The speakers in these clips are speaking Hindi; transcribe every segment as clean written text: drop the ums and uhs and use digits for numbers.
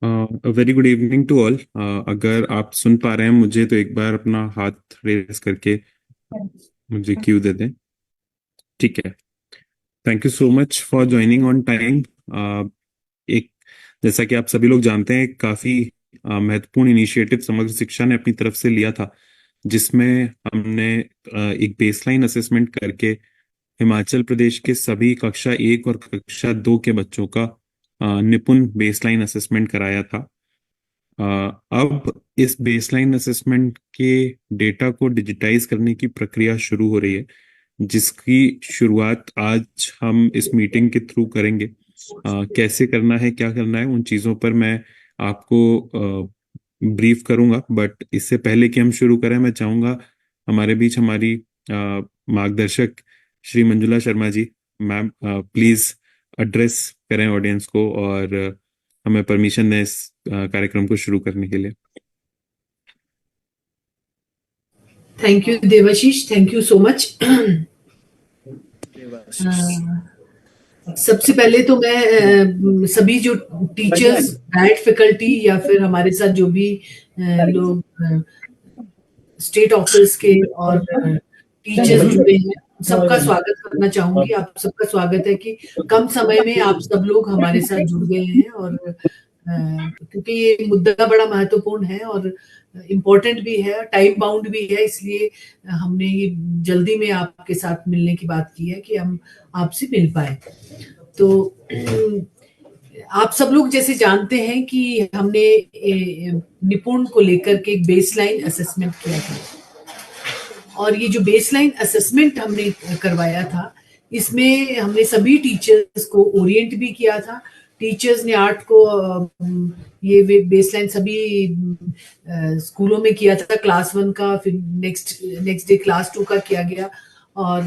Very good evening to all. अगर आप सुन पा रहे हैं मुझे तो एक बार अपना हाथ रेस करके मुझे क्यू दे दें। ठीक है। Thank you so much for joining on time. एक जैसा कि आप सभी लोग जानते हैं, काफी महत्वपूर्ण इनिशिएटिव समग्र शिक्षा ने अपनी तरफ से लिया था, जिसमें हमने एक बेसलाइन असेसमेंट करके हिमाचल प्रदेश के सभी कक्षा 1 और कक्षा 2 के बच्चों का निपुण बेसलाइन असेसमेंट कराया था। अ, अब इस बेसलाइन असेसमेंट के डेटा को डिजिटाइज करने की प्रक्रिया शुरू हो रही है, जिसकी शुरुआत आज हम इस मीटिंग के थ्रू करेंगे। कैसे करना है, क्या करना है, उन चीज़ों पर मैं आपको ब्रीफ करूंगा। बट इससे पहले कि हम शुरू करें, मैं चाहूंगा हमारे बीच हमारी मार्गदर्शक Shri Manjula Sharma ji, ma'am please address करें ऑडियंस को और हमें परमिशन दें इस कार्यक्रम को शुरू करने के लिए। Thank you Devashish, thank you so much. सबसे पहले तो मैं सभी जो टीचर्स, डाइट फैकल्टी या फिर हमारे साथ जो भी लोग स्टेट ऑफिस के और टीचर्स जुड़े हैं, सबका स्वागत करना चाहूंगी। आप सबका स्वागत है कि कम समय में आप सब लोग हमारे साथ जुड़ गए हैं, और क्योंकि ये मुद्दा बड़ा महत्वपूर्ण है और इम्पोर्टेंट भी है, टाइम बाउंड भी है, इसलिए हमने ये जल्दी में आपके साथ मिलने की बात की है कि हम आपसे मिल पाए। तो आप सब लोग जैसे जानते हैं कि हमने निपुण को लेकर के एक बेसलाइन असेसमेंट किया था, और ये जो बेसलाइन असेसमेंट हमने करवाया था, इसमें हमने सभी टीचर्स को ओरिएंट भी किया था। टीचर्स ने 8 को ये बेसलाइन सभी स्कूलों में किया था, क्लास 1 का, फिर नेक्स्ट डे क्लास 2 का किया गया। और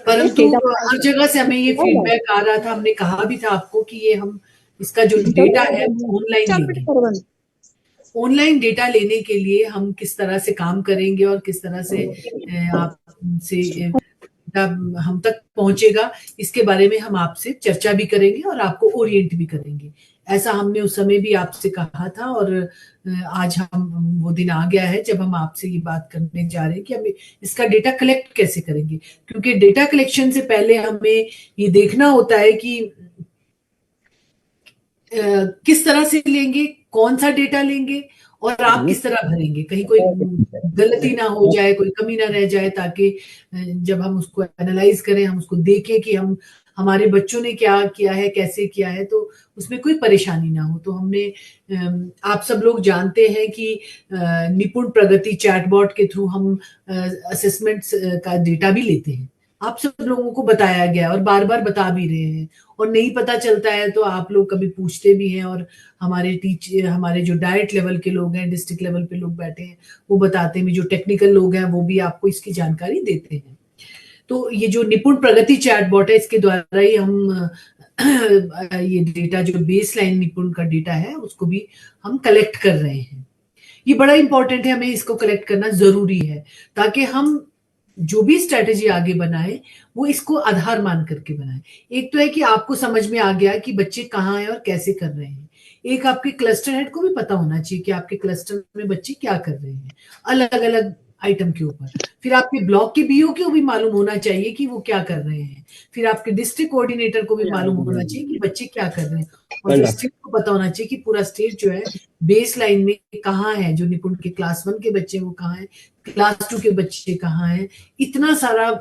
परंतु हर जगह से हमें ये फीडबैक आ रहा था, हमने कहा भी था आपको कि ये हम इसका जो डेटा है ऑनलाइन लेंगे। ऑनलाइन डेटा लेने के लिए हम किस तरह से काम करेंगे और किस तरह से आपसे हम तक पहुंचेगा, इसके बारे में हम आपसे चर्चा भी करेंगे और आपको ओरिएंट भी करेंगे। ऐसा हमने उस समय भी आपसे कहा था, और आज हम वो दिन आ गया है जब हम आपसे ये बात करने जा रहे हैं कि हम इसका डेटा कलेक्ट कैसे करेंगे। क्योंकि डेटा कलेक्शन से पहले हमें ये देखना होता है कि किस तरह से लेंगे, कौन सा डेटा लेंगे और आप किस तरह भरेंगे, कहीं कोई गलती ना हो जाए, कोई कमी ना रह जाए, ताकि जब हम उसको एनालाइज करें, हम उसको देखें कि हम हमारे बच्चों ने क्या किया है, कैसे किया है, तो उसमें कोई परेशानी ना हो। तो हमने आप सब लोग जानते हैं कि निपुण प्रगति चैटबॉट के थ्रू हम असेसमेंट्स का डेटा भी लेते हैं। आप सब लोगों को बताया गया और बार बार बता भी रहे हैं, और नहीं पता चलता है तो आप लोग कभी पूछते भी हैं, और हमारे जो डाइट लेवल के लोग हैं, डिस्ट्रिक्ट लेवल पे लोग बैठे हैं, वो बताते हैं भी, जो टेक्निकल लोग हैं वो भी आपको इसकी जानकारी देते हैं। तो ये जो निपुण प्रगति चैटबॉट है, इसके द्वारा ही हम ये डेटा, जो बेसलाइन निपुण का डेटा है, उसको भी हम कलेक्ट कर रहे हैं। ये बड़ा इंपॉर्टेंट है, हमें इसको कलेक्ट करना जरूरी है, ताकि हम जो भी स्ट्रेटेजी आगे बनाए वो इसको आधार मान करके बनाए। एक तो है कि आपको समझ में आ गया कि बच्चे कहाँ हैं और कैसे कर रहे हैं। एक आपके क्लस्टर हेड को भी पता होना चाहिए कि आपके क्लस्टर में बच्चे क्या कर रहे हैं, अलग अलग आइटम के ऊपर। फिर आपके ब्लॉक के बीओ को भी मालूम होना चाहिए कि वो क्या कर रहे हैं। फिर आपके डिस्ट्रिक्ट कोऑर्डिनेटर को भी मालूम होना चाहिए कि बच्चे क्या कर रहे हैं, और फिर स्टेट को पता होना चाहिए कि पूरा स्टेट जो है बेस लाइन में कहाँ है, जो निपुण के क्लास 1 के बच्चे वो कहाँ है, क्लास 2 के बच्चे कहाँ हैं। इतना सारा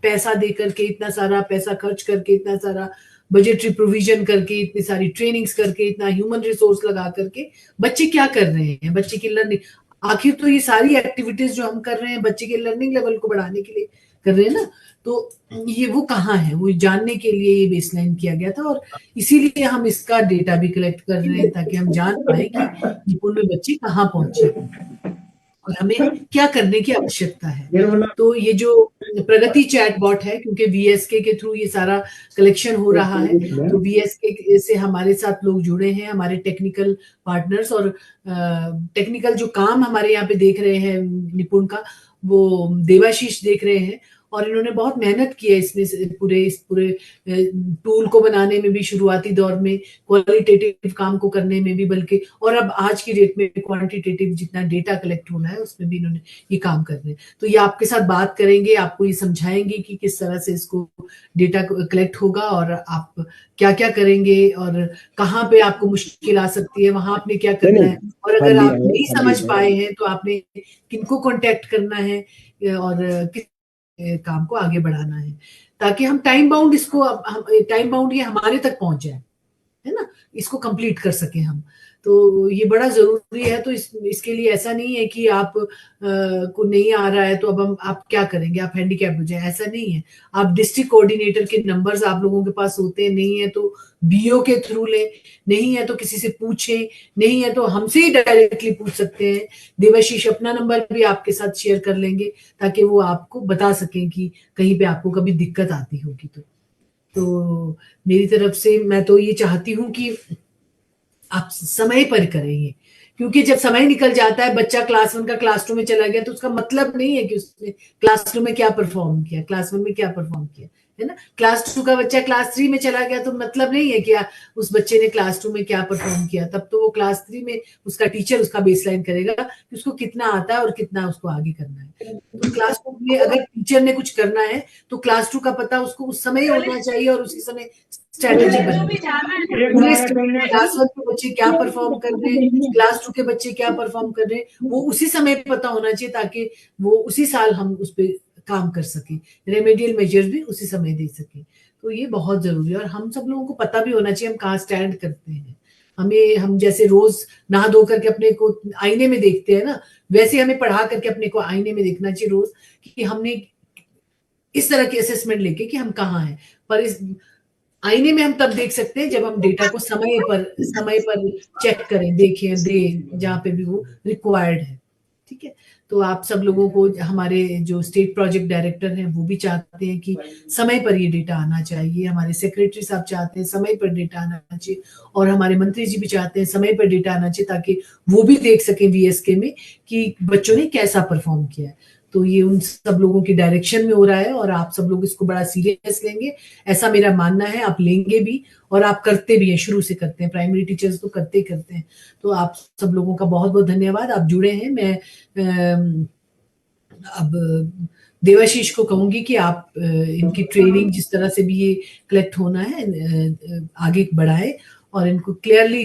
पैसा दे करके, इतना सारा पैसा खर्च करके, इतना सारा बजटरी प्रोविजन करके, इतनी सारी ट्रेनिंग्स करके, इतना ह्यूमन रिसोर्स लगा करके बच्चे क्या कर रहे हैं, बच्चे की लर्निंग, आखिर तो ये सारी एक्टिविटीज जो हम कर रहे हैं बच्चे के लर्निंग लेवल को बढ़ाने के लिए कर रहे हैं ना। तो ये वो कहाँ है, वो जानने के लिए ये बेसलाइन किया गया था, और इसीलिए हम इसका डेटा भी कलेक्ट कर रहे हैं, ताकि हम जान पाए कि निपुण में बच्चे कहाँ पहुंचे और हमें क्या करने की आवश्यकता है। तो ये जो प्रगति चैटबॉट है, क्योंकि वीएसके के थ्रू ये सारा कलेक्शन हो रहा है, तो वीएसके से हमारे साथ लोग जुड़े हैं, हमारे टेक्निकल पार्टनर्स, और टेक्निकल जो काम हमारे यहाँ पे देख रहे हैं निपुण का, वो देवाशीष देख रहे हैं, और इन्होंने बहुत मेहनत की है इसमें इस पूरे टूल को बनाने में भी, शुरुआती दौर में क्वालिटेटिव काम को करने में भी, बल्कि और अब आज की डेट में क्वांटिटेटिव जितना डेटा कलेक्ट होना है उसमें भी इन्होंने ये काम कर रहे हैं। तो ये आपके साथ बात करेंगे, आपको ये समझाएंगे कि किस तरह से इसको डेटा कलेक्ट होगा और आप क्या क्या करेंगे और कहाँ पे आपको मुश्किल आ सकती है, वहां आपने क्या करना है, और अगर आप नहीं समझ पाए हैं तो आपने किनको कांटेक्ट करना है और किस काम को आगे बढ़ाना है, ताकि हम टाइम बाउंड इसको टाइम बाउंड ये हमारे तक पहुंच जाए, है ना, इसको कंप्लीट कर सके हम। तो ये बड़ा जरूरी है। तो इसके लिए ऐसा नहीं है कि आप को नहीं आ रहा है तो अब हम आप क्या करेंगे, आप हैंडीकैप हो जाए, ऐसा नहीं है। आप डिस्ट्रिक्ट कोऑर्डिनेटर के नंबर्स आप लोगों के पास होते हैं, नहीं है तो बीओ के थ्रू लें, नहीं है तो किसी से पूछें, नहीं है तो हमसे ही डायरेक्टली पूछ सकते हैं। देवाशीष अपना नंबर भी आपके साथ शेयर कर लेंगे ताकि वो आपको बता सकें कि कहीं पे आपको कभी दिक्कत आती होगी तो मेरी तरफ से मैं तो ये चाहती हूँ कि आप समय पर करें ये, क्योंकि जब समय निकल जाता है, बच्चा क्लास 1 का क्लास 2 में चला गया तो उसका मतलब नहीं है कि उसने क्लास 2 में क्या परफॉर्म किया, क्लास 1 में क्या परफॉर्म किया, है ना। क्लास 2 का बच्चा क्लास 3 में चला गया तो मतलब नहीं है कि उस बच्चे ने क्लास 2 में क्या परफॉर्म किया, तब तो वो क्लास 3 में उसका टीचर उसका बेसलाइन करेगा कि उसको कितना आता है और कितना उसको आगे करना है। तो क्लास 2 में अगर टीचर ने कुछ करना है तो क्लास 2 का पता उसको उस समय होना चाहिए और उसी समय स्ट्रैटेजी बननी चाहिए। क्लास 1 के बच्चे क्या परफॉर्म कर रहे हैं, क्लास 2 के बच्चे क्या परफॉर्म कर रहे हैं, वो उसी समय पता होना चाहिए ताकि वो उसी साल हम उस पर काम कर सके, रेमेडियल मेजर्स भी उसी समय दे सके। तो ये बहुत जरूरी है और हम सब लोगों को पता भी होना चाहिए हम कहाँ स्टैंड करते हैं। हम जैसे रोज नहा धो करके अपने को आईने में देखते हैं ना, वैसे हमें पढ़ा करके अपने को आईने में देखना चाहिए रोज कि हमने इस तरह की असेसमेंट लेके कि हम कहाँ हैं। पर इस आईने में हम तब देख सकते हैं जब हम डेटा को समय पर चेक करें, देखें, दें जहां पे भी वो रिक्वायर्ड है। ठीक है, तो आप सब लोगों को, हमारे जो स्टेट प्रोजेक्ट डायरेक्टर हैं वो भी चाहते हैं कि समय पर ये डेटा आना चाहिए, हमारे सेक्रेटरी साहब चाहते हैं समय पर डेटा आना चाहिए, और हमारे मंत्री जी भी चाहते हैं समय पर डेटा आना चाहिए ताकि वो भी देख सकें वीएसके में कि बच्चों ने कैसा परफॉर्म किया है। तो ये उन सब लोगों की डायरेक्शन में हो रहा है और आप सब लोग इसको बड़ा सीरियस लेंगे, ऐसा मेरा मानना है। आप लेंगे भी और आप करते भी हैं, शुरू से करते हैं, प्राइमरी टीचर्स तो करते ही करते हैं। तो आप सब लोगों का बहुत बहुत धन्यवाद, आप जुड़े हैं। मैं अब देवाशीष को कहूंगी कि आप इनकी ट्रेनिंग जिस तरह से भी ये कलेक्ट होना है आगे बढ़ाए और इनको क्लियरली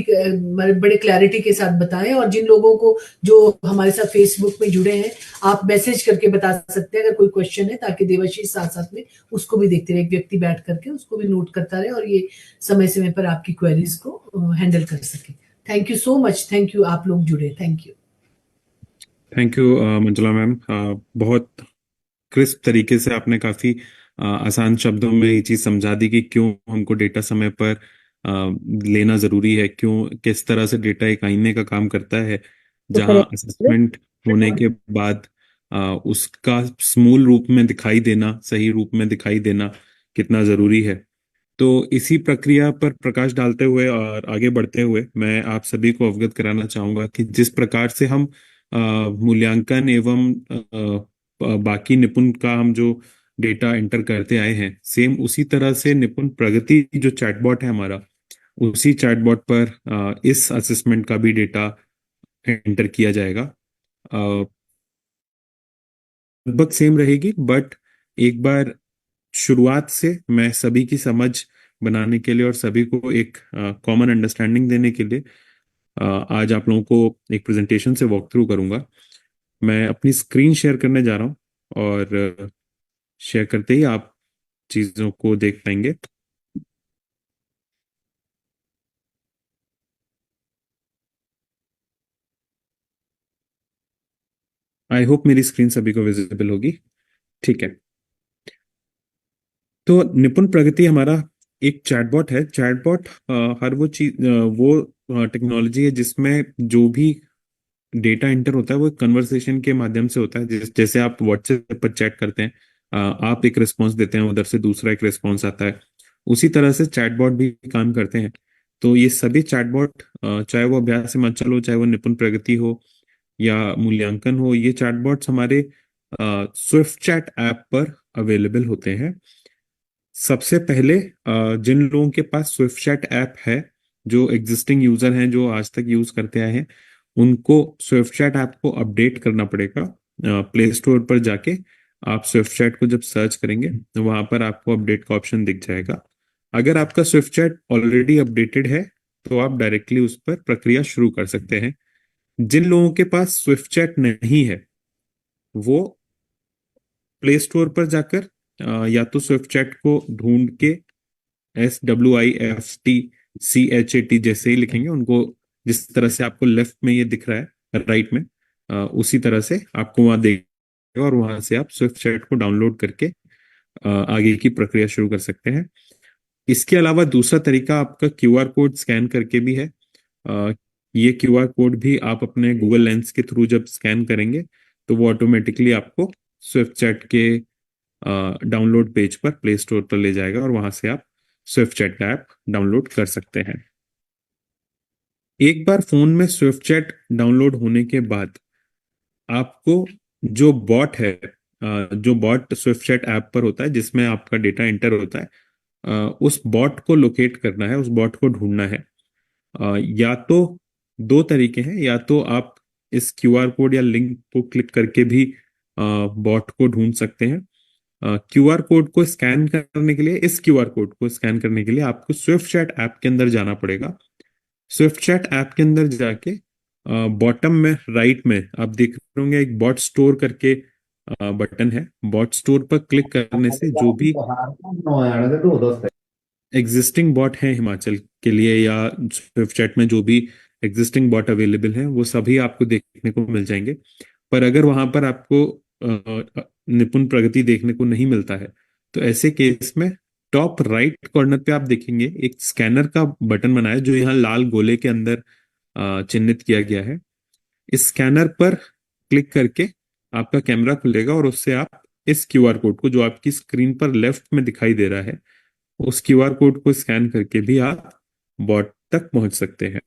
बड़े क्लैरिटी के साथ बताएं। और जिन लोगों को जो हमारे साथ फेसबुक में जुड़े हैं, आप मैसेज करके बता सकते हैं अगर कोई क्वेश्चन है, ताकि देवाशीष साथ साथ में उसको भी देखते रहे, एक व्यक्ति बैठ करके उसको भी नोट करता रहे और ये समय समय पर आपकी क्वेरीज को हैंडल कर सके। Thank you so much, thank you, आप लोग जुड़े, thank you. Thank you Manjula ma'am, बहुत क्रिस्प तरीके से आपने काफी आसान शब्दों में ये चीज समझा दी कि क्यों हमको डेटा समय पर लेना जरूरी है, क्यों किस तरह से डेटा एक आईने का काम करता है, जहां असेसमेंट होने के बाद उसका मूल रूप में दिखाई देना, सही रूप में दिखाई देना कितना जरूरी है। तो इसी प्रक्रिया पर प्रकाश डालते हुए और आगे बढ़ते हुए मैं आप सभी को अवगत कराना चाहूंगा कि जिस प्रकार से हम मूल्यांकन एवं बाकी निपुण का हम जो डेटा एंटर करते आए हैं, सेम उसी तरह से निपुण प्रगति जो चैटबॉट है हमारा, उसी चैटबॉट पर इस असेसमेंट का भी डेटा एंटर किया जाएगा। लगभग सेम रहेगी, बट एक बार शुरुआत से मैं सभी की समझ बनाने के लिए और सभी को एक कॉमन अंडरस्टैंडिंग देने के लिए आज आप लोगों को एक प्रेजेंटेशन से वॉक थ्रू करूंगा। मैं अपनी स्क्रीन शेयर करने जा रहा हूं और शेयर करते ही आप चीजों को देख पाएंगे। आई होप मेरी स्क्रीन सभी को विजिबल होगी। ठीक है, तो निपुण प्रगति हमारा एक चैटबॉट है। चैटबॉट हर वो चीज वो टेक्नोलॉजी है जिसमें जो भी डेटा एंटर होता है वो कन्वर्सेशन के माध्यम से होता है। जैसे आप व्हाट्सएप पर चैट करते हैं, आप एक रिस्पॉन्स देते हैं, उधर से दूसरा एक रिस्पॉन्स आता है, उसी तरह से चैटबॉट भी काम करते हैं। तो ये सभी चैटबॉट, चाहे वो अभ्यास हिमाचल हो, चाहे वो निपुण प्रगति हो या मूल्यांकन हो, ये चैटबॉट्स हमारे स्विफ्ट चैट ऐप पर अवेलेबल होते हैं। सबसे पहले जिन लोगों के पास स्विफ्ट चैट ऐप है, जो एग्जिस्टिंग यूजर हैं जो आज तक यूज करते आए हैं, उनको स्विफ्ट चैट ऐप को अपडेट करना पड़ेगा। प्ले स्टोर पर जाके आप स्विफ्ट चैट को जब सर्च करेंगे तो वहां पर आपको अपडेट का ऑप्शन दिख जाएगा। अगर आपका स्विफ्ट चैट ऑलरेडी अपडेटेड है तो आप डायरेक्टली उस पर प्रक्रिया शुरू कर सकते हैं। जिन लोगों के पास स्विफ्ट चैट नहीं है वो प्ले स्टोर पर जाकर या तो स्विफ्ट चैट को ढूंढ के SWIFT CHAT जैसे ही लिखेंगे उनको, जिस तरह से आपको लेफ्ट में ये दिख रहा है राइट में, उसी तरह से आपको वहां देगा और वहां से आप स्विफ्ट चैट को डाउनलोड करके आगे की प्रक्रिया शुरू कर सकते हैं। इसके अलावा दूसरा तरीका आपका QR कोड स्कैन करके भी है। अ, ये QR कोड भी आप अपने गूगल लेंस के थ्रू जब स्कैन करेंगे तो वो ऑटोमेटिकली आपको स्विफ्ट चैट के डाउनलोड पेज पर प्ले स्टोर पर ले जाएगा और वहां से आप स्विफ्ट चैट का ऐप डाउनलोड कर सकते हैं। एक बार फोन में स्विफ्ट चैट डाउनलोड होने के बाद आपको जो बॉट है, जो बॉट स्विफ्ट चैट ऐप पर होता है जिसमें आपका डेटा एंटर होता है, उस बॉट को लोकेट करना है, उस बॉट को ढूंढना है। या तो दो तरीके हैं, या तो आप इस QR कोड या लिंक को क्लिक करके भी बॉट को ढूंढ सकते हैं। QR कोड को स्कैन करने के लिए, इस QR कोड को स्कैन करने के लिए आपको स्विफ्ट चैट ऐप के अंदर जाना पड़ेगा। स्विफ्ट चैट ऐप के अंदर जाके बॉटम में राइट में आप देख रहे होंगे एक बॉट स्टोर करके बटन है। बॉट स्टोर पर क्लिक करने से जो भी एग्जिस्टिंग बॉट है हिमाचल के लिए या स्विफ्ट चैट में जो भी एग्जिस्टिंग बॉट अवेलेबल हैं वो सभी आपको देखने को मिल जाएंगे। पर अगर वहां पर आपको निपुण प्रगति देखने को नहीं मिलता है तो ऐसे केस में टॉप राइट कॉर्नर पे आप देखेंगे एक स्कैनर का बटन बना है जो यहाँ लाल गोले के अंदर चिन्हित किया गया है। इस स्कैनर पर क्लिक करके आपका कैमरा खुलेगा और उससे आप इस QR कोड को, जो आपकी स्क्रीन पर लेफ्ट में दिखाई दे रहा है, उस QR कोड को स्कैन करके भी आप बॉट तक पहुंच सकते हैं।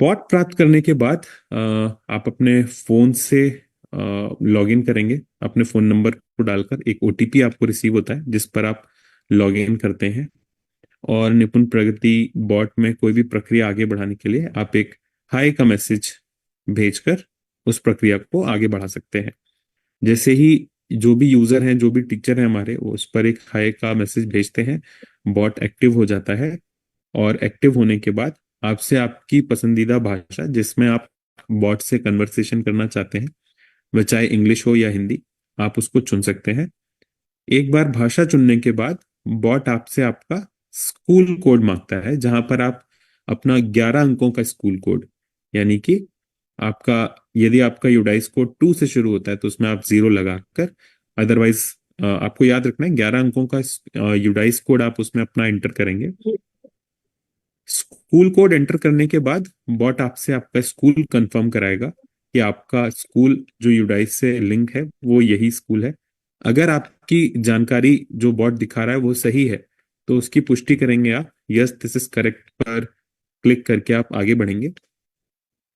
बॉट प्राप्त करने के बाद आप अपने फोन से लॉग इन करेंगे। अपने फोन नंबर को डालकर एक OTP आपको रिसीव होता है जिस पर आप लॉग इन करते हैं और निपुण प्रगति बॉट में कोई भी प्रक्रिया आगे बढ़ाने के लिए आप एक हाय का मैसेज भेजकर उस प्रक्रिया को आगे बढ़ा सकते हैं। जैसे ही जो भी यूजर हैं, जो भी टीचर हैं हमारे, वो उस पर एक हाय का मैसेज भेजते हैं, बॉट एक्टिव हो जाता है। और एक्टिव होने के बाद आपसे आपकी पसंदीदा भाषा जिसमें आप बॉट से कन्वर्सेशन करना चाहते हैं, वह चाहे इंग्लिश हो या हिंदी, आप उसको चुन सकते हैं। एक बार भाषा चुनने के बाद बॉट आपसे आपका स्कूल कोड मांगता है, जहां पर आप अपना 11 अंकों का स्कूल कोड, यानी कि आपका, यदि आपका यूडाइस कोड 2 से शुरू होता है तो उसमें आप 0 लगाकर, अदरवाइज आपको याद रखना है 11 अंकों का यूडाइस कोड आप उसमें अपना एंटर करेंगे। स्कूल कोड एंटर करने के बाद बॉट आपसे आपका स्कूल कंफर्म कराएगा कि आपका स्कूल जो यूडाइस से लिंक है वो यही स्कूल है। अगर आपकी जानकारी जो बॉट दिखा रहा है वो सही है तो उसकी पुष्टि करेंगे आप, यस दिस इज करेक्ट पर क्लिक करके आप आगे बढ़ेंगे।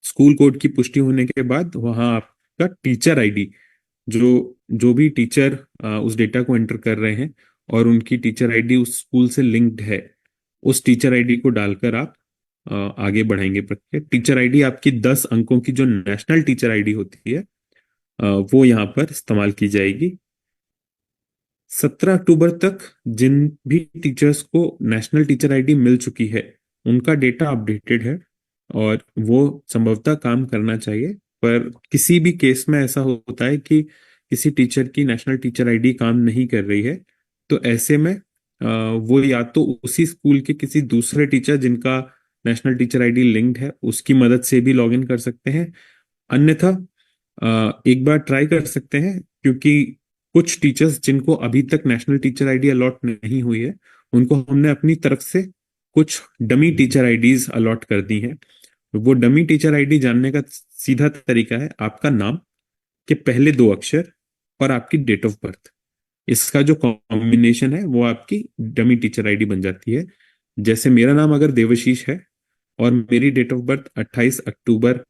स्कूल कोड की पुष्टि होने के बाद वहां आपका टीचर आईडी, जो जो भी टीचर उस डेटा को एंटर कर रहे हैं और उनकी टीचर आईडी उस स्कूल से लिंक्ड है, उस टीचर आईडी को डालकर आप आगे बढ़ेंगे प्रक्रिया। टीचर आईडी आपकी 10 अंकों की जो नेशनल टीचर आईडी होती है वो यहाँ पर इस्तेमाल की जाएगी। 17 अक्टूबर तक जिन भी टीचर्स को नेशनल टीचर आईडी मिल चुकी है उनका डेटा अपडेटेड है और वो संभवतः काम करना चाहिए। पर किसी भी केस में ऐसा होता है कि किसी टीचर की नेशनल टीचर आईडी काम नहीं कर रही है, तो ऐसे में वो या तो उसी स्कूल के किसी दूसरे टीचर जिनका नेशनल टीचर आईडी लिंक्ड है उसकी मदद से भी लॉग इन कर सकते हैं। अन्यथा एक बार ट्राई कर सकते हैं, क्योंकि कुछ टीचर्स जिनको अभी तक नेशनल टीचर आईडी अलॉट नहीं हुई है उनको हमने अपनी तरफ से कुछ डमी टीचर आईडीज अलॉट कर दी हैं। वो डमी टीचर आईडी जानने का सीधा तरीका है आपका नाम के पहले 2 अक्षर और आपकी डेट ऑफ बर्थ। इसका जो कॉम्बिनेशन है वो आपकी डमी टीचर आईडी बन जाती है। जैसे मेरा नाम अगर देवशीष है और मेरी डेट ऑफ बर्थ 28 अक्टूबर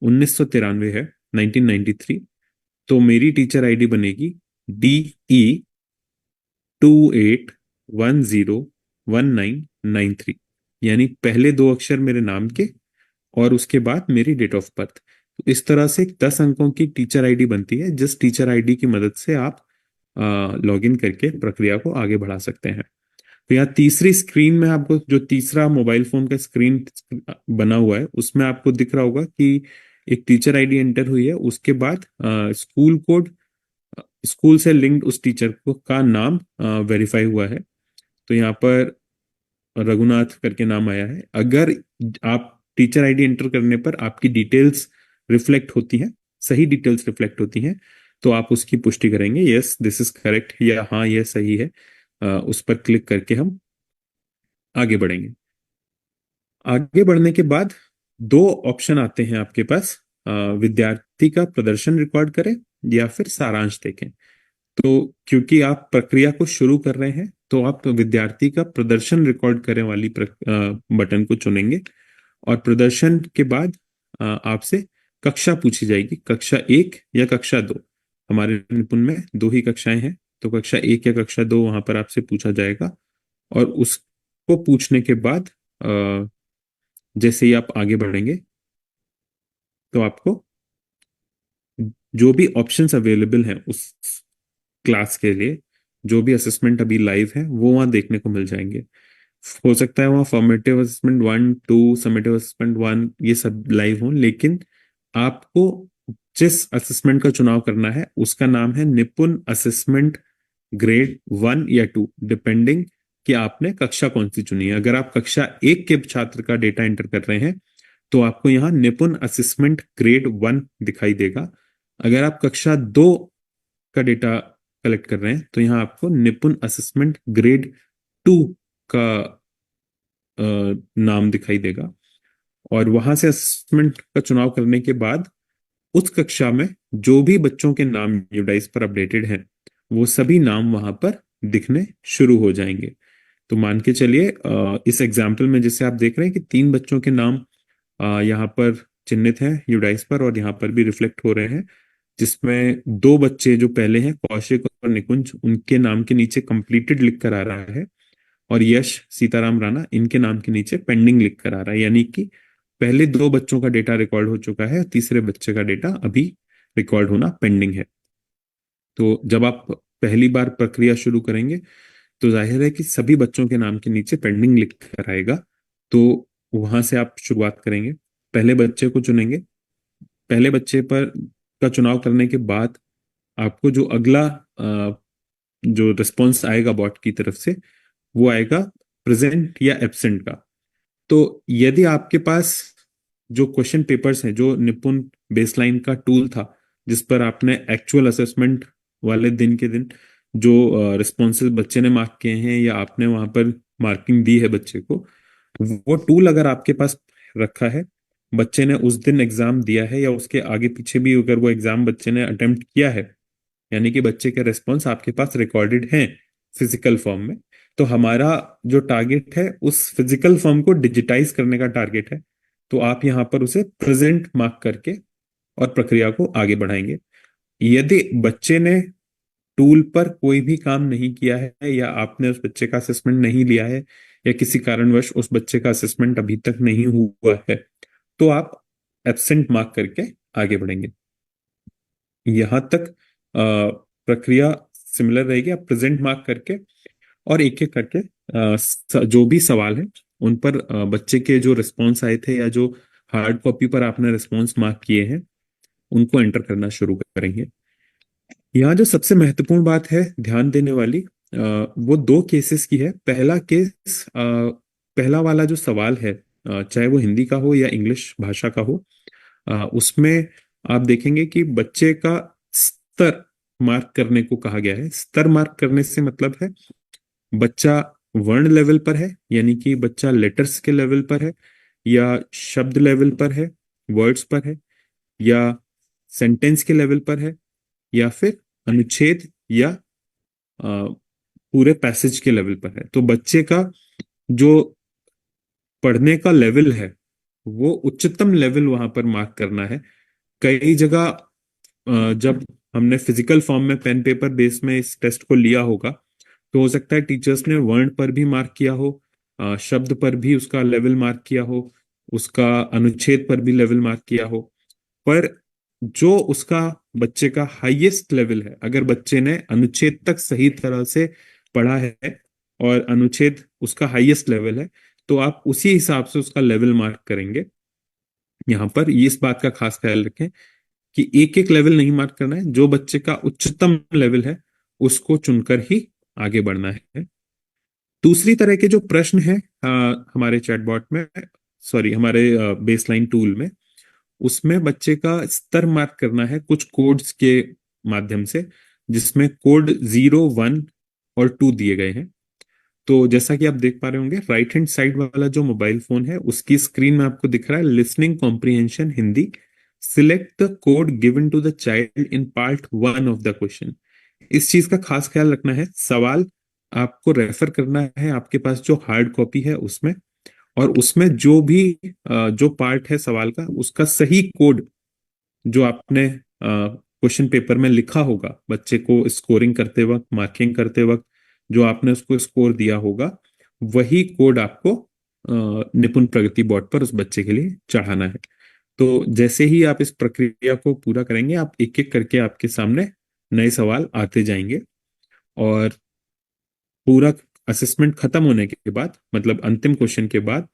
1993 है, 1993, तो मेरी टीचर आईडी बनेगी DE28101993, यानी पहले दो अक्षर मेरे नाम के और उसके बाद मेरी डेट ऑफ बर्थ। तो इस तरह से 10 अंकों की टीचर आईडी बनती है, जिस टीचर आईडी की मदद से आप लॉगिन करके प्रक्रिया को आगे बढ़ा सकते हैं। तो यहाँ तीसरी स्क्रीन में आपको जो तीसरा मोबाइल फोन का स्क्रीन बना हुआ है उसमें आपको दिख रहा होगा कि एक टीचर आईडी एंटर हुई है, उसके बाद स्कूल कोड, स्कूल से लिंक्ड उस टीचर को का नाम वेरीफाई हुआ है। तो यहाँ पर रघुनाथ करके नाम आया है। अगर आप टीचर आईडी एंटर करने पर आपकी डिटेल्स रिफ्लेक्ट होती हैं, सही डिटेल्स रिफ्लेक्ट होती हैं, तो आप उसकी पुष्टि करेंगे, यस दिस इज करेक्ट, या हाँ यह सही है। उस पर क्लिक करके हम आगे बढ़ेंगे। आगे बढ़ने के बाद दो ऑप्शन आते हैं आपके पास, विद्यार्थी का प्रदर्शन रिकॉर्ड करें या फिर सारांश देखें। तो क्योंकि आप प्रक्रिया को शुरू कर रहे हैं तो आप विद्यार्थी का प्रदर्शन रिकॉर्ड करें वाली बटन को चुनेंगे, और प्रदर्शन के बाद आपसे कक्षा पूछी जाएगी, कक्षा 1 या कक्षा 2। हमारे निपुण में दो ही कक्षाएं हैं, तो कक्षा 1 या कक्षा 2 वहां पर आपसे पूछा जाएगा। और उसको पूछने के बाद जैसे ही आप आगे बढ़ेंगे तो आपको जो भी ऑप्शंस अवेलेबल हैं उस क्लास के लिए, जो भी असेसमेंट अभी लाइव है वो वहां देखने को मिल जाएंगे। हो सकता है वहाँ फॉर्मेटिव असेसमेंट 1 2, समेटिव असेसमेंट 1, ये सब लाइव हो, लेकिन आपको जिस असेसमेंट का चुनाव करना है उसका नाम है निपुण असेसमेंट ग्रेड 1 या 2, डिपेंडिंग कि आपने कक्षा कौन सी चुनी है। अगर आप कक्षा 1 के छात्र का डेटा एंटर कर रहे हैं तो आपको यहाँ निपुण असेसमेंट ग्रेड 1 दिखाई देगा। अगर आप कक्षा 2 का डेटा कलेक्ट कर रहे हैं तो यहाँ आपको निपुण असेसमेंट ग्रेड 2 का नाम दिखाई देगा। और वहां से असेसमेंट का चुनाव करने के बाद उस कक्षा में जो भी बच्चों के नाम यूडाइस पर अपडेटेड हैं वो सभी नाम वहां पर दिखने शुरू हो जाएंगे। तो मान के चलिए इस एग्जाम्पल में जैसे आप देख रहे हैं कि 3 बच्चों के नाम यहाँ पर चिन्हित हैं यूडाइस पर और यहाँ पर भी रिफ्लेक्ट हो रहे हैं, जिसमें 2 बच्चे जो पहले हैं कौशिक और निकुंज, उनके नाम के नीचे कंप्लीटेड लिख कर आ रहा है, और यश सीताराम राणा इनके नाम के नीचे पेंडिंग लिख कर आ रहा है। यानी कि पहले 2 बच्चों का डेटा रिकॉर्ड हो चुका है, तीसरे बच्चे का डेटा अभी रिकॉर्ड होना पेंडिंग है। तो जब आप पहली बार प्रक्रिया शुरू करेंगे तो जाहिर है कि सभी बच्चों के नाम के नीचे पेंडिंग लिख कर आएगा। तो वहां से आप शुरुआत करेंगे, पहले बच्चे को चुनेंगे। पहले बच्चे पर का चुनाव करने के बाद आपको जो अगला जो रिस्पॉन्स आएगा बॉट की तरफ से वो आएगा प्रेजेंट या एब्सेंट का। तो यदि आपके पास जो क्वेश्चन पेपर्स हैं, जो निपुण बेसलाइन का टूल था जिस पर आपने एक्चुअल असेसमेंट वाले दिन के दिन जो रिस्पॉन्सेज बच्चे ने मार्क किए हैं या आपने वहां पर मार्किंग दी है बच्चे को, वो टूल अगर आपके पास रखा है, बच्चे ने उस दिन एग्जाम दिया है या उसके आगे पीछे भी अगर वो एग्जाम बच्चे ने अटेम्प्ट किया है, यानी कि बच्चे के रेस्पॉन्स आपके पास रिकॉर्डेड हैं फिजिकल फॉर्म में, तो हमारा जो टारगेट है उस फिजिकल फॉर्म को डिजिटाइज करने का टारगेट है। तो आप यहाँ पर उसे प्रेजेंट मार्क करके और प्रक्रिया को आगे बढ़ाएंगे। यदि बच्चे ने टूल पर कोई भी काम नहीं किया है या आपने उस बच्चे का असेसमेंट नहीं लिया है या किसी कारणवश उस बच्चे का असेसमेंट अभी तक नहीं हुआ है, तो आप एब्सेंट मार्क करके आगे बढ़ेंगे। यहां तक प्रक्रिया सिमिलर रहेगी। आप प्रेजेंट मार्क करके और एक एक करके जो भी सवाल है उन पर बच्चे के जो रिस्पॉन्स आए थे या जो हार्ड कॉपी पर आपने रिस्पॉन्स मार्क किए हैं उनको एंटर करना शुरू करेंगे। यहाँ जो सबसे महत्वपूर्ण बात है ध्यान देने वाली, वो 2 केसेस की है। पहला केस, पहला वाला जो सवाल है, चाहे वो हिंदी का हो या इंग्लिश भाषा का हो, उसमें आप देखेंगे कि बच्चे का स्तर मार्क करने को कहा गया है। स्तर मार्क करने से मतलब है बच्चा वर्ण लेवल पर है, यानी कि बच्चा लेटर्स के लेवल पर है या शब्द लेवल पर है, वर्ड्स पर है, या सेंटेंस के लेवल पर है, या फिर अनुच्छेद या पूरे पैसेज के लेवल पर है। तो बच्चे का जो पढ़ने का लेवल है वो उच्चतम लेवल वहां पर मार्क करना है। कई जगह जब हमने फिजिकल फॉर्म में पेन पेपर बेस में इस टेस्ट को लिया होगा, तो हो सकता है टीचर्स ने वर्ण पर भी मार्क किया हो, शब्द पर भी उसका लेवल मार्क किया हो, उसका अनुच्छेद पर भी लेवल मार्क किया हो। पर जो उसका बच्चे का हाईएस्ट लेवल है, अगर बच्चे ने अनुच्छेद तक सही तरह से पढ़ा है और अनुच्छेद उसका हाईएस्ट लेवल है, तो आप उसी हिसाब से उसका लेवल मार्क करेंगे। यहाँ पर ये इस बात का खास ख्याल रखें कि एक एक लेवल नहीं मार्क करना है, जो बच्चे का उच्चतम लेवल है उसको चुनकर ही आगे बढ़ना है। दूसरी तरह के जो प्रश्न हैं हमारे चैटबॉट में, सॉरी हमारे बेसलाइन टूल में, उसमें बच्चे का स्तर मार्क करना है कुछ कोड्स के माध्यम से, जिसमें कोड 0, 1 और 2 दिए गए हैं। तो जैसा कि आप देख पा रहे होंगे, राइट हैंड साइड वाला जो मोबाइल फोन है उसकी स्क्रीन में आपको दिख रहा है listening comprehension Hindi, select the code given to the child in part 1 of the question. इस चीज का खास ख्याल रखना है, सवाल आपको रेफर करना है आपके पास जो हार्ड कॉपी है उसमें, और उसमें जो भी जो पार्ट है सवाल का उसका सही कोड जो आपने क्वेश्चन पेपर में लिखा होगा बच्चे को स्कोरिंग करते वक्त, मार्किंग करते वक्त, जो आपने उसको स्कोर दिया होगा, वही कोड आपको निपुण प्रगति बोर्ड पर उस बच्चे के लिए चढ़ाना है। तो जैसे ही आप इस प्रक्रिया को पूरा करेंगे, आप एक एक करके आपके सामने नए सवाल आते जाएंगे, और पूरा असेसमेंट खत्म होने के बाद, मतलब अंतिम क्वेश्चन के बाद,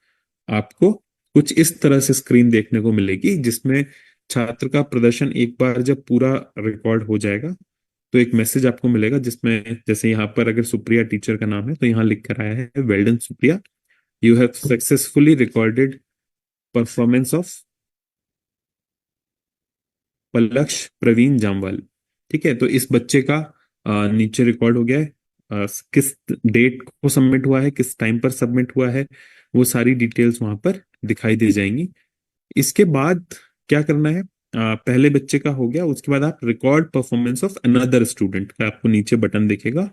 आपको कुछ इस तरह से स्क्रीन देखने को मिलेगी, जिसमें छात्र का प्रदर्शन एक बार जब पूरा रिकॉर्ड हो जाएगा तो एक मैसेज आपको मिलेगा, जिसमें जैसे यहाँ पर अगर सुप्रिया टीचर का नाम है तो यहाँ लिख कर आया है, well done Supriya, you have successfully recorded performance of Palaksh Praveen Jamwal. ठीक है, तो इस बच्चे का नीचे रिकॉर्ड हो गया है, किस डेट को सबमिट हुआ है, किस टाइम पर सबमिट हुआ है, वो सारी डिटेल्स वहां पर दिखाई दे जाएंगी। इसके बाद क्या करना है, पहले बच्चे का हो गया, उसके बाद आप record performance of another student का आपको नीचे बटन दिखेगा,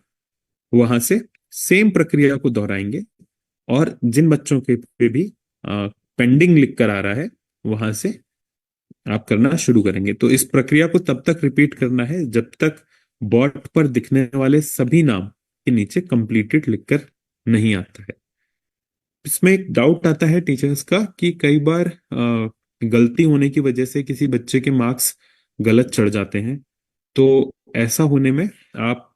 वहां से सेम प्रक्रिया को दोहराएंगे, और जिन बच्चों के पे भी पेंडिंग लिख कर आ रहा है वहां से आप करना शुरू करेंगे। तो इस प्रक्रिया को तब तक रिपीट करना है जब तक बॉट पर दिखने वाले सभी नाम के नीचे कंप्लीटेड लिखकर नहीं आता है। इसमें एक डाउट आता है टीचर्स का कि कई बार गलती होने की वजह से किसी बच्चे के मार्क्स गलत चढ़ जाते हैं। तो ऐसा होने में आप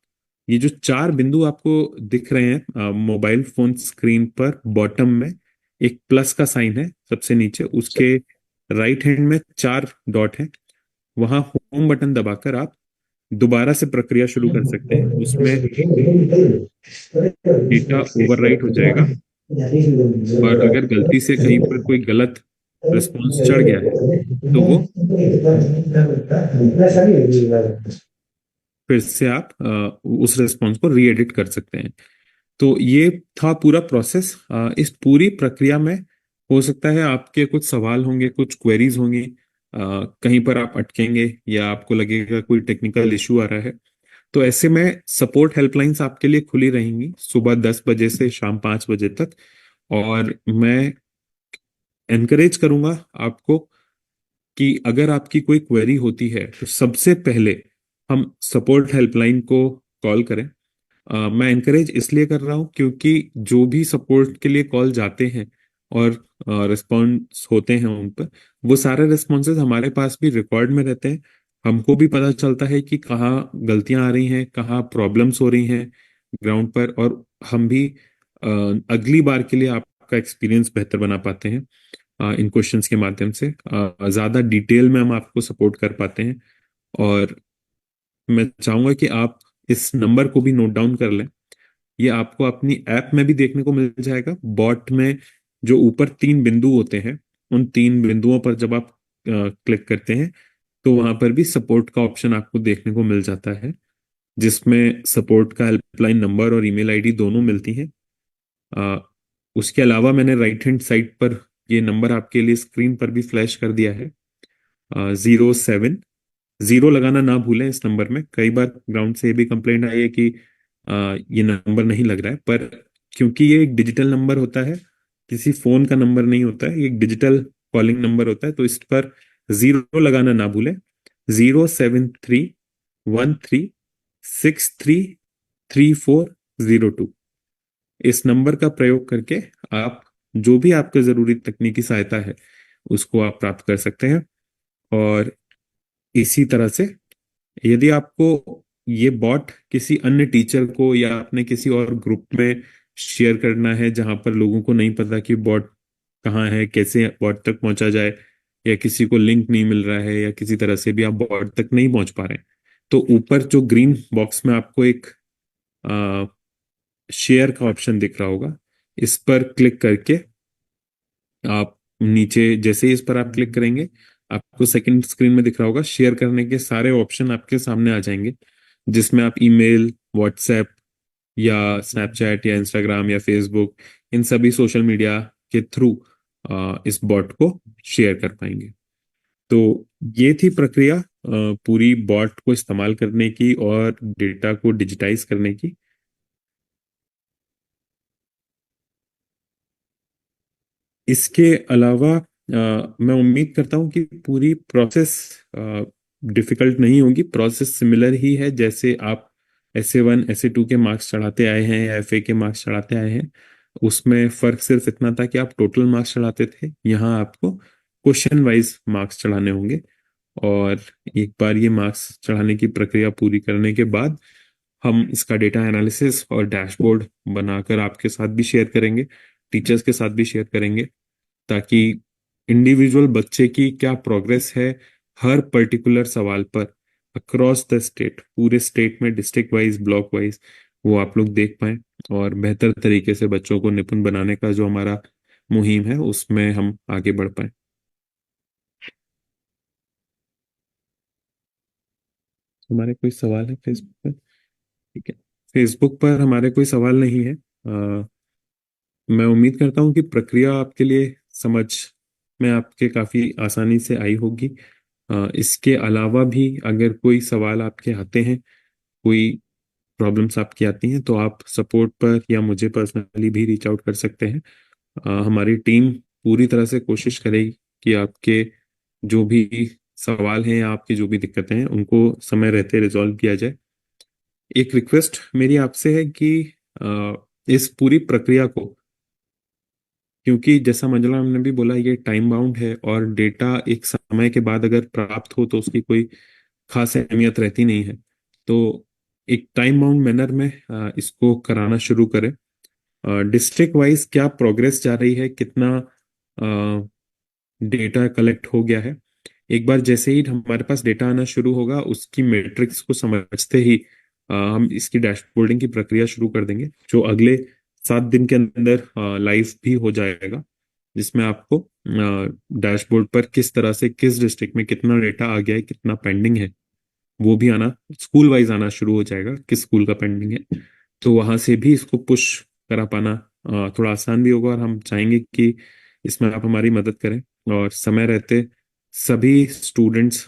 ये जो 4 बिंदु आपको दिख रहे हैं मोबाइल फोन स्क्रीन पर, बॉटम में एक प्लस का साइन है सबसे नीचे, उसके राइट हैंड में 4 डॉट है, वहां होम बटन दबाकर आप दोबारा से प्रक्रिया शुरू कर सकते हैं। उसमें डेटा ओवरराइट हो जाएगा, और अगर गलती से कहीं पर कोई गलत रिस्पॉन्स चढ़ गया है तो वो फिर से आप उस रिस्पॉन्स को री एडिट कर सकते हैं। तो ये था पूरा प्रोसेस। इस पूरी प्रक्रिया में हो सकता है आपके कुछ सवाल होंगे, कुछ क्वेरीज होंगी, कहीं पर आप अटकेंगे या आपको लगेगा कोई टेक्निकल इशू आ रहा है, तो ऐसे में सपोर्ट हेल्पलाइंस आपके लिए खुली रहेंगी सुबह 10 बजे से शाम 5 बजे तक। और मैं एनकरेज करूंगा आपको कि अगर आपकी कोई क्वेरी होती है तो सबसे पहले हम सपोर्ट हेल्पलाइन को कॉल करें। मैं एनकरेज इसलिए कर रहा हूँ क्योंकि जो भी सपोर्ट के लिए कॉल जाते हैं और रिस्पॉन्स होते हैं उन पर, वो सारे रिस्पॉन्सेज हमारे पास भी रिकॉर्ड में रहते हैं। हमको भी पता चलता है कि कहाँ गलतियां आ रही हैं, कहाँ प्रॉब्लम्स हो रही हैं ग्राउंड पर, और हम भी अगली बार के लिए आपका एक्सपीरियंस बेहतर बना पाते हैं इन क्वेश्चंस के माध्यम से। ज़्यादा डिटेल में हम आपको सपोर्ट कर पाते हैं। और मैं चाहूंगा कि आप इस नंबर को भी नोट डाउन कर लें। ये आपको अपनी ऐप में भी देखने को मिल जाएगा। बॉट में जो ऊपर 3 बिंदु होते हैं, उन 3 बिंदुओं पर जब आप क्लिक करते हैं तो वहां पर भी सपोर्ट का ऑप्शन आपको देखने को मिल जाता है, जिसमें सपोर्ट का हेल्पलाइन नंबर और ईमेल आईडी दोनों मिलती हैं। अ, उसके अलावा मैंने राइट हैंड साइड पर ये नंबर आपके लिए स्क्रीन पर भी फ्लैश कर दिया है, 07। 0 लगाना ना भूलें इस नंबर में। कई बार ग्राउंड से ये भी कंप्लेंट आई है कि ये नंबर नहीं लग रहा है, पर क्योंकि ये एक डिजिटल नंबर होता है, किसी फोन का नंबर नहीं होता है, ये एक डिजिटल कॉलिंग नंबर होता है, तो इस पर 0 लगाना ना भूलें। 073 13633402। इस नंबर का प्रयोग करके आप जो भी आपको जरूरी तकनीकी सहायता है उसको आप प्राप्त कर सकते हैं। और इसी तरह से यदि आपको ये बॉट किसी अन्य टीचर को या अपने किसी और ग्रुप में शेयर करना है जहां पर लोगों को नहीं पता कि बॉट कहाँ है, कैसे बॉट तक पहुंचा जाए, या किसी को लिंक नहीं मिल रहा है, या किसी तरह से भी आप बॉट तक नहीं पहुंच पा रहे हैं, तो ऊपर जो ग्रीन बॉक्स में आपको एक शेयर का ऑप्शन दिख रहा होगा, इस पर क्लिक करके आप नीचे जैसे ही इस पर आप क्लिक करेंगे, आपको सेकंड स्क्रीन में दिख रहा होगा शेयर करने के सारे ऑप्शन आपके सामने आ जाएंगे, जिसमें आप ईमेल, व्हाट्सएप या स्नैपचैट या इंस्टाग्राम या फेसबुक, इन सभी सोशल मीडिया के थ्रू इस बॉट को शेयर कर पाएंगे। तो ये थी प्रक्रिया पूरी बॉट को इस्तेमाल करने की और डेटा को डिजिटाइज करने की। इसके अलावा मैं उम्मीद करता हूँ कि पूरी प्रोसेस डिफिकल्ट नहीं होगी। प्रोसेस सिमिलर ही है जैसे आप SA1 SA2 के मार्क्स चढ़ाते आए हैं या FA के मार्क्स चढ़ाते आए हैं। उसमें फर्क सिर्फ इतना था कि आप टोटल मार्क्स चढ़ाते थे, यहाँ आपको क्वेश्चन वाइज मार्क्स चढ़ाने होंगे। और एक बार ये मार्क्स चढ़ाने की प्रक्रिया पूरी करने के बाद हम इसका डेटा एनालिसिस और डैशबोर्ड बनाकर आपके साथ भी शेयर करेंगे, टीचर्स के साथ भी शेयर करेंगे, ताकि इंडिविजुअल बच्चे की क्या प्रोग्रेस है हर पर्टिकुलर सवाल पर अक्रॉस द स्टेट, पूरे स्टेट में डिस्ट्रिक्ट वाइज, ब्लॉक वाइज, वो आप लोग देख पाएं और बेहतर तरीके से बच्चों को निपुण बनाने का जो हमारा मुहिम है उसमें हम आगे बढ़ पाएं। हमारे कोई सवाल है फेसबुक पर? ठीक है, फेसबुक पर हमारे कोई सवाल नहीं है। मैं उम्मीद करता हूँ कि प्रक्रिया आपके लिए समझ में आपके काफी आसानी से आई होगी। इसके अलावा भी अगर कोई सवाल आपके आते हैं, कोई प्रॉब्लम्स आपकी आती हैं, तो आप सपोर्ट पर या मुझे पर्सनली भी रीच आउट कर सकते हैं। हमारी टीम पूरी तरह से कोशिश करेगी कि आपके जो भी सवाल हैं या आपकी जो भी दिक्कतें हैं उनको समय रहते रिजॉल्व किया जाए। एक रिक्वेस्ट मेरी आपसे है कि इस पूरी प्रक्रिया को, क्योंकि जैसा मंजुला मैम ने भी बोला ये टाइम बाउंड है और डेटा एक समय के बाद अगर प्राप्त हो तो उसकी कोई खास अहमियत रहती नहीं है, तो एक टाइम बाउंड मैनर में इसको कराना शुरू करें। डिस्ट्रिक्ट वाइज क्या प्रोग्रेस जा रही है, कितना डेटा कलेक्ट हो गया है, एक बार जैसे ही हमारे पास डेटा आना शुरू होगा उसकी मैट्रिक्स को समझते ही हम इसकी डैशबोर्डिंग की प्रक्रिया शुरू कर देंगे, जो अगले 7 दिन के अंदर लाइव भी हो जाएगा, जिसमें आपको डैशबोर्ड पर किस तरह से किस डिस्ट्रिक्ट में कितना डेटा आ गया है, कितना पेंडिंग है, वो भी आना स्कूल वाइज आना शुरू हो जाएगा, किस स्कूल का पेंडिंग है। तो वहां से भी इसको पुश करा पाना थोड़ा आसान भी होगा, और हम चाहेंगे कि इसमें आप हमारी मदद करें और समय रहते सभी स्टूडेंट्स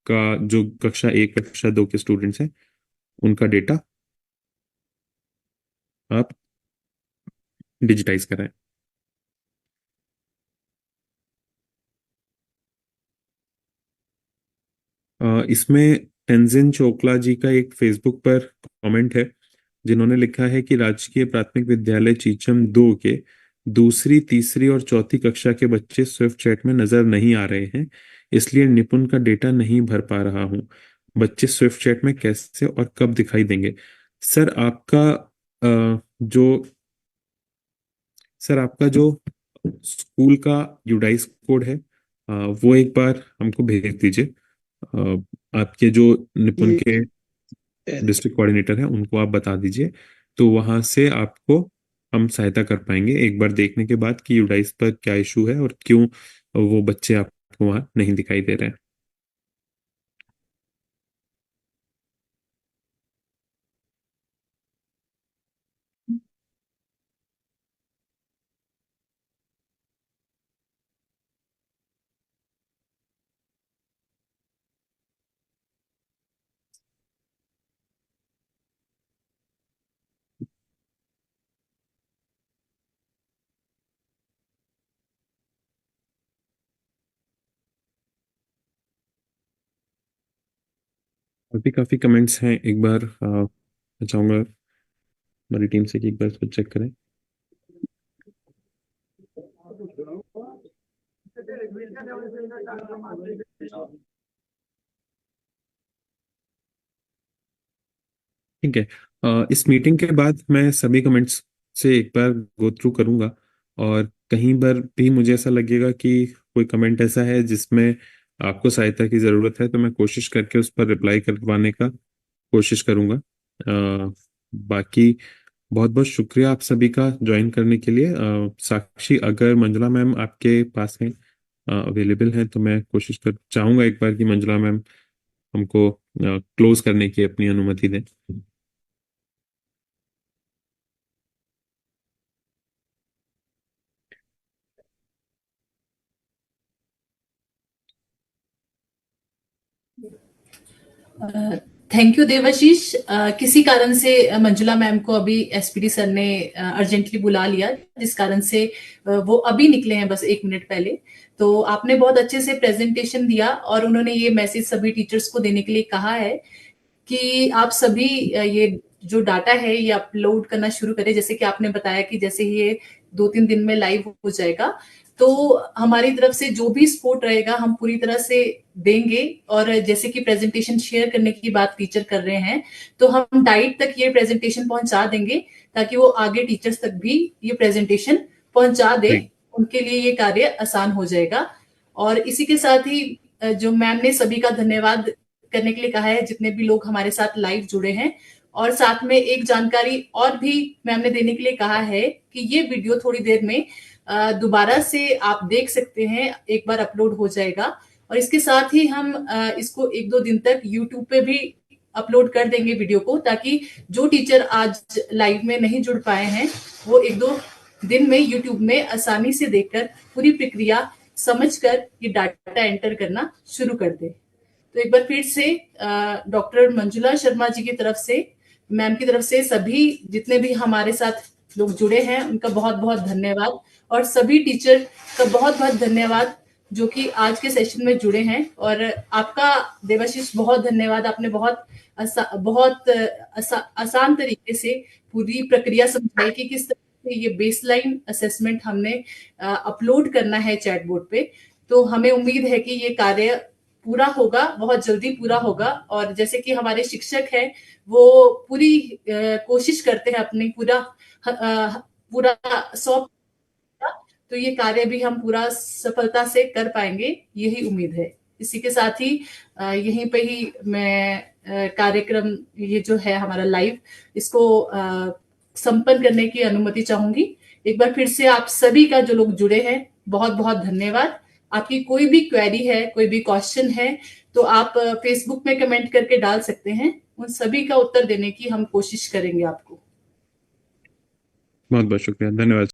का, जो कक्षा 1 कक्षा 2 के स्टूडेंट्स हैं, उनका डेटा आप डिजिटाइज कराएं। इसमें तेंजिन चोकला जी का एक फेसबुक पर कमेंट है, जिन्होंने लिखा है कि राजकीय प्राथमिक विद्यालय चीचम 2 के दूसरी, तीसरी और चौथी कक्षा के बच्चे स्विफ्ट चैट में नजर नहीं आ रहे हैं, इसलिए निपुण का डेटा नहीं भर पा रहा हूँ। बच्चे स्विफ्ट चैट में कैसे और कब दिखाई देंगे? सर आपका जो सर आपका जो स्कूल का यूडाइस कोड है, वो एक बार हमको भेज दीजिए। आपके जो निपुण ये के डिस्ट्रिक्ट कोऑर्डिनेटर हैं उनको आप बता दीजिए, तो वहां से आपको हम सहायता कर पाएंगे एक बार देखने के बाद कि यूडाइस पर क्या इशू है और क्यों वो बच्चे आपको वहां नहीं दिखाई दे रहे हैं। और भी काफी कमेंट्स हैं, एक बार मैं चाहूंगा हमारी टीम से कि एक बार इसको चेक करें। ठीक है। इस मीटिंग के बाद मैं सभी कमेंट्स से एक बार गो थ्रू करूंगा, और कहीं पर भी मुझे ऐसा लगेगा कि कोई कमेंट ऐसा है जिसमें आपको सहायता की जरूरत है, तो मैं कोशिश करके उस पर रिप्लाई करवाने का कोशिश करूंगा। बाकी बहुत बहुत शुक्रिया आप सभी का ज्वाइन करने के लिए। साक्षी, अगर मंजुला मैम आपके पास हैं, अवेलेबल हैं, तो मैं कोशिश कर चाहूंगा एक बार कि मंजुला मैम हमको क्लोज करने की अपनी अनुमति दें। Thank you Devashish. किसी कारण से मंजुला मैम को अभी एसपीडी सर ने अर्जेंटली बुला लिया, जिस कारण से वो अभी निकले हैं बस 1 मिनट पहले। तो आपने बहुत अच्छे से प्रेजेंटेशन दिया और उन्होंने ये मैसेज सभी टीचर्स को देने के लिए कहा है कि आप सभी ये जो डाटा है ये अपलोड करना शुरू करें। जैसे कि आपने बताया कि जैसे ही ये 2-3 दिन में लाइव हो जाएगा, तो हमारी तरफ से जो भी सपोर्ट रहेगा हम पूरी तरह से देंगे। और जैसे कि प्रेजेंटेशन शेयर करने की बात टीचर कर रहे हैं, तो हम डाइट तक ये प्रेजेंटेशन पहुंचा देंगे ताकि वो आगे टीचर्स तक भी ये प्रेजेंटेशन पहुंचा दे। उनके लिए ये कार्य आसान हो जाएगा। और इसी के साथ ही जो मैम ने सभी का धन्यवाद करने के लिए कहा है, जितने भी लोग हमारे साथ लाइव जुड़े हैं। और साथ में एक जानकारी और भी मैम ने देने के लिए कहा है कि ये वीडियो थोड़ी देर में दोबारा से आप देख सकते हैं, एक बार अपलोड हो जाएगा। और इसके साथ ही हम इसको 1-2 दिन तक यूट्यूब पे भी अपलोड कर देंगे वीडियो को, ताकि जो टीचर आज लाइव में नहीं जुड़ पाए हैं वो 1-2 दिन में यूट्यूब में आसानी से देखकर पूरी प्रक्रिया समझकर ये डाटा एंटर करना शुरू कर दे। तो एक बार फिर से डॉक्टर मंजुला शर्मा जी की तरफ से, मैम की तरफ से सभी जितने भी हमारे साथ लोग जुड़े हैं उनका बहुत बहुत धन्यवाद। और सभी टीचर का बहुत बहुत धन्यवाद जो कि आज के सेशन में जुड़े हैं। और आपका देवाशीष बहुत धन्यवाद, आपने बहुत आसान तरीके से पूरी प्रक्रिया समझाई कि किस तरह से ये बेसलाइन असेसमेंट हमने अपलोड करना है चैटबोर्ड पे। तो हमें उम्मीद है कि ये कार्य पूरा होगा, बहुत जल्दी पूरा होगा। और जैसे कि हमारे शिक्षक हैं वो पूरी कोशिश करते हैं अपनी पूरा 100, तो ये कार्य भी हम पूरा सफलता से कर पाएंगे, यही उम्मीद है। इसी के साथ ही यहीं पे ही मैं कार्यक्रम ये जो है हमारा लाइव, इसको संपन्न करने की अनुमति चाहूंगी। एक बार फिर से आप सभी का जो लोग जुड़े हैं बहुत बहुत धन्यवाद। आपकी कोई भी क्वेरी है, कोई भी क्वेश्चन है, तो आप फेसबुक में कमेंट करके डाल सकते हैं। उन सभी का उत्तर देने की हम कोशिश करेंगे आपको। बहुत बहुत शुक्रिया, धन्यवाद।